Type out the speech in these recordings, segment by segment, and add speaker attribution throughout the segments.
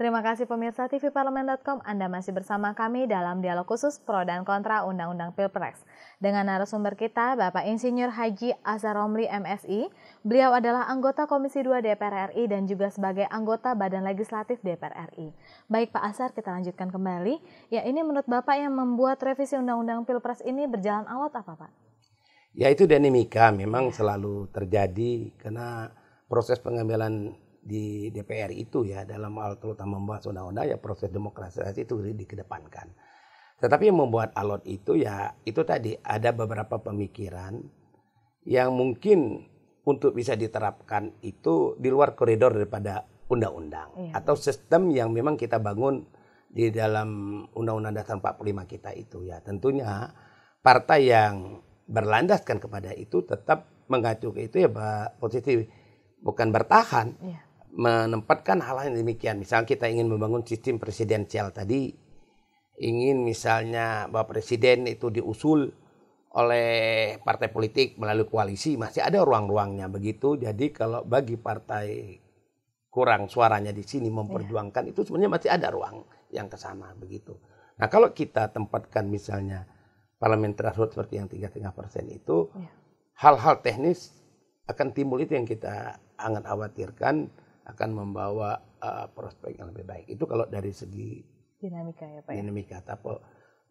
Speaker 1: Terima kasih pemirsa tvparlemen.com, Anda masih bersama kami dalam dialog khusus pro dan kontra Undang-Undang Pilpres. Dengan narasumber kita, Bapak Insinyur Haji Azhar Romli MSI. Beliau adalah anggota Komisi 2 DPR RI dan juga sebagai anggota Badan Legislatif DPR RI. Baik Pak Azhar, kita lanjutkan kembali. Ya, ini menurut Bapak yang membuat revisi Undang-Undang Pilpres ini berjalan alot apa Pak?
Speaker 2: Ya, itu dinamika memang selalu terjadi karena proses pengambilan di DPR itu ya dalam hal terutama membahas undang-undang ya proses demokratisasi itu dikedepankan. Tetapi yang membuat alot itu ya itu tadi ada beberapa pemikiran yang mungkin untuk bisa diterapkan itu di luar koridor daripada undang-undang atau sistem yang memang kita bangun di dalam Undang-Undang Dasar 45 kita itu ya. Tentunya partai yang berlandaskan kepada itu tetap mengacu ke itu ya posisi bukan bertahan. Menempatkan hal-hal yang demikian. Misalnya kita ingin membangun sistem presidensial tadi, ingin misalnya bahwa presiden itu diusul oleh partai politik melalui koalisi, masih ada ruang-ruangnya begitu. Jadi kalau bagi partai kurang suaranya di sini memperjuangkan itu sebenarnya masih ada ruang yang ke sana begitu. Nah kalau kita tempatkan misalnya parliamentary threshold seperti yang 3,5% itu, hal-hal teknis akan timbul itu yang kita sangat khawatirkan akan membawa prospek yang lebih baik. Itu kalau dari segi
Speaker 1: dinamika ya Pak.
Speaker 2: Dinamika. Tapi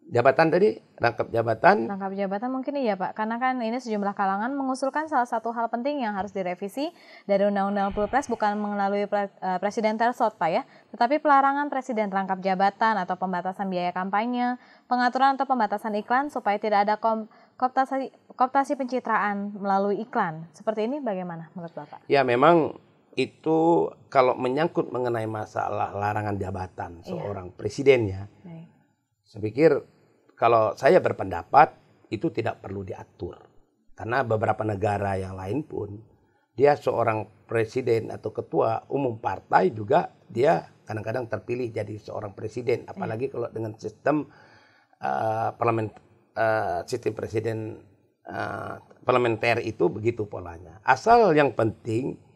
Speaker 2: jabatan tadi, rangkap jabatan.
Speaker 1: Rangkap jabatan mungkin iya Pak. Karena kan ini sejumlah kalangan mengusulkan salah satu hal penting yang harus direvisi dari Undang-Undang Pilpres bukan melalui presiden threshold Pak ya. Tetapi pelarangan presiden rangkap jabatan atau pembatasan biaya kampanye, pengaturan atau pembatasan iklan supaya tidak ada kooptasi pencitraan melalui iklan. Seperti ini bagaimana menurut Bapak?
Speaker 2: Ya memang itu kalau menyangkut mengenai masalah larangan jabatan seorang presidennya, saya pikir kalau saya berpendapat itu tidak perlu diatur. Karena beberapa negara yang lain pun dia seorang presiden atau ketua umum partai juga dia kadang-kadang terpilih jadi seorang presiden. Apalagi kalau dengan sistem sistem presiden parlementer itu begitu polanya. Asal yang penting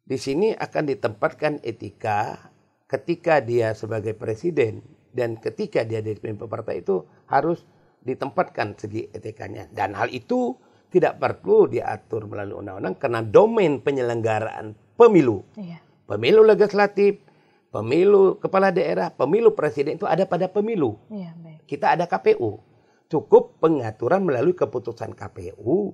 Speaker 2: di sini akan ditempatkan etika ketika dia sebagai presiden dan ketika dia jadi pemimpin partai itu harus ditempatkan segi etikanya. Dan hal itu tidak perlu diatur melalui undang-undang karena domain penyelenggaraan pemilu, pemilu legislatif, pemilu kepala daerah, pemilu presiden itu ada pada pemilu. Kita ada KPU. Cukup pengaturan melalui keputusan KPU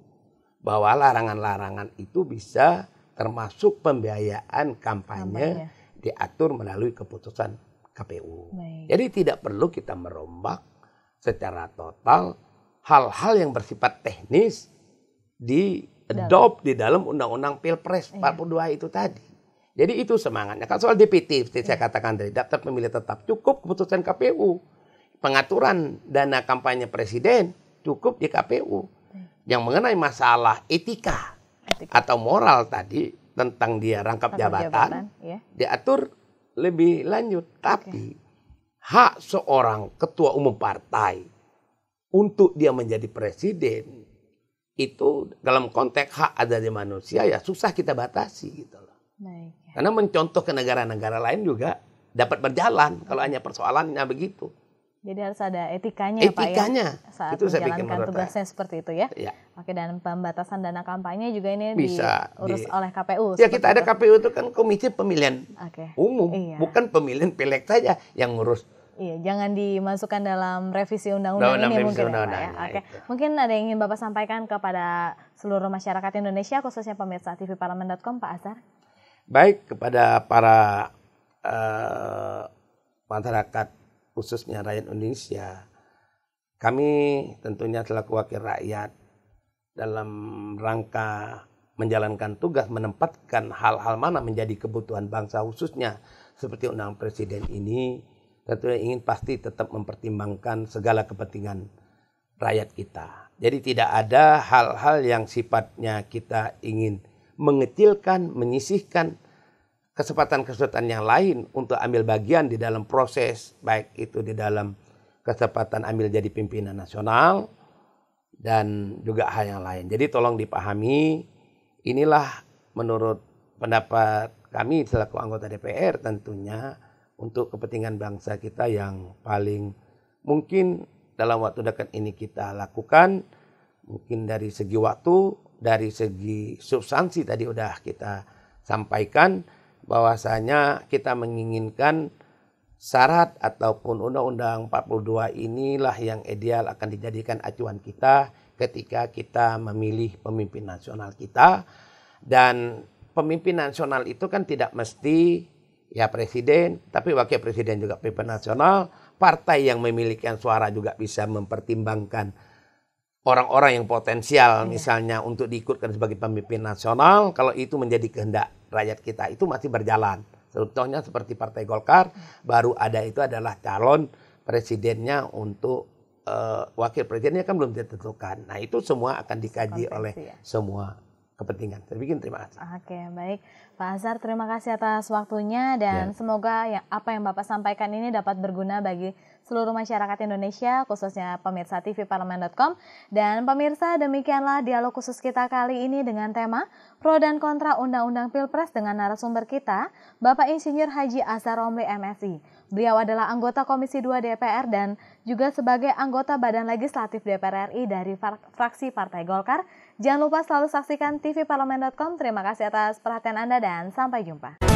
Speaker 2: bahwa larangan-larangan itu bisa termasuk pembiayaan kampanye diatur melalui keputusan KPU. Jadi tidak perlu kita merombak secara total hal-hal yang bersifat teknis di-adopt di dalam Undang-Undang Pilpres 42 itu tadi. Jadi itu semangatnya. Kalau soal DPT, saya katakan dari daftar pemilih tetap cukup keputusan KPU. Pengaturan dana kampanye presiden cukup di KPU. Yang mengenai masalah etika atau moral tadi tentang dia rangkap jabatan diatur lebih lanjut. Tapi hak seorang ketua umum partai untuk dia menjadi presiden itu dalam konteks hak asasi manusia ya susah kita batasi gitu loh. Karena mencontoh ke negara-negara lain juga dapat berjalan kalau hanya persoalannya begitu.
Speaker 1: Jadi harus ada etikanya Pak ya saat
Speaker 2: itu
Speaker 1: menjalankan tugasnya seperti itu ya. Oke, dan pembatasan dana kampanye juga ini diurus oleh KPU.
Speaker 2: Ya kita ada KPU itu kan Komisi Pemilihan Umum, bukan pemilihan pilek saja yang ngurus.
Speaker 1: Iya, jangan dimasukkan dalam revisi undang-undang ini mungkin ya Pak ya. Oke, mungkin ada yang ingin Bapak sampaikan kepada seluruh masyarakat Indonesia khususnya pemirsa tvparlemen.com Pak Azhar.
Speaker 2: Baik, kepada para masyarakat khususnya rakyat Indonesia, kami tentunya selaku wakil rakyat dalam rangka menjalankan tugas menempatkan hal-hal mana menjadi kebutuhan bangsa khususnya seperti undang presiden ini tentunya ingin pasti tetap mempertimbangkan segala kepentingan rakyat kita. Jadi tidak ada hal-hal yang sifatnya kita ingin mengecilkan, menyisihkan kesempatan-kesempatan yang lain untuk ambil bagian di dalam proses, baik itu di dalam kesempatan ambil jadi pimpinan nasional dan juga hal yang lain. Jadi tolong dipahami, inilah menurut pendapat kami selaku anggota DPR tentunya untuk kepentingan bangsa kita yang paling mungkin dalam waktu dekat ini kita lakukan. Mungkin dari segi waktu, dari segi substansi tadi udah kita sampaikan bahwasanya kita menginginkan syarat ataupun Undang-Undang 42 inilah yang ideal akan dijadikan acuan kita ketika kita memilih pemimpin nasional kita. Dan pemimpin nasional itu kan tidak mesti ya presiden, tapi wakil presiden juga pemimpin nasional. Partai yang memiliki suara juga bisa mempertimbangkan orang-orang yang potensial misalnya untuk diikutkan sebagai pemimpin nasional. Kalau itu menjadi kehendak rakyat kita, itu masih berjalan. Contohnya seperti Partai Golkar, baru ada itu adalah calon presidennya untuk wakil presidennya kan belum ditentukan. Nah itu semua akan dikaji oleh semua kepentingan. Saya bikin terima kasih.
Speaker 1: Oke, baik. Pak Azhar, terima kasih atas waktunya dan semoga apa yang Bapak sampaikan ini dapat berguna bagi seluruh masyarakat Indonesia, khususnya pemirsa tvparlemen.com. Dan pemirsa, demikianlah dialog khusus kita kali ini dengan tema Pro dan Kontra Undang-Undang Pilpres dengan narasumber kita, Bapak Insinyur Haji Azhar Romli MSI. Beliau adalah anggota Komisi 2 DPR dan juga sebagai anggota Badan Legislatif DPR RI dari fraksi Partai Golkar. Jangan lupa selalu saksikan tvparlemen.com. Terima kasih atas perhatian Anda dan sampai jumpa.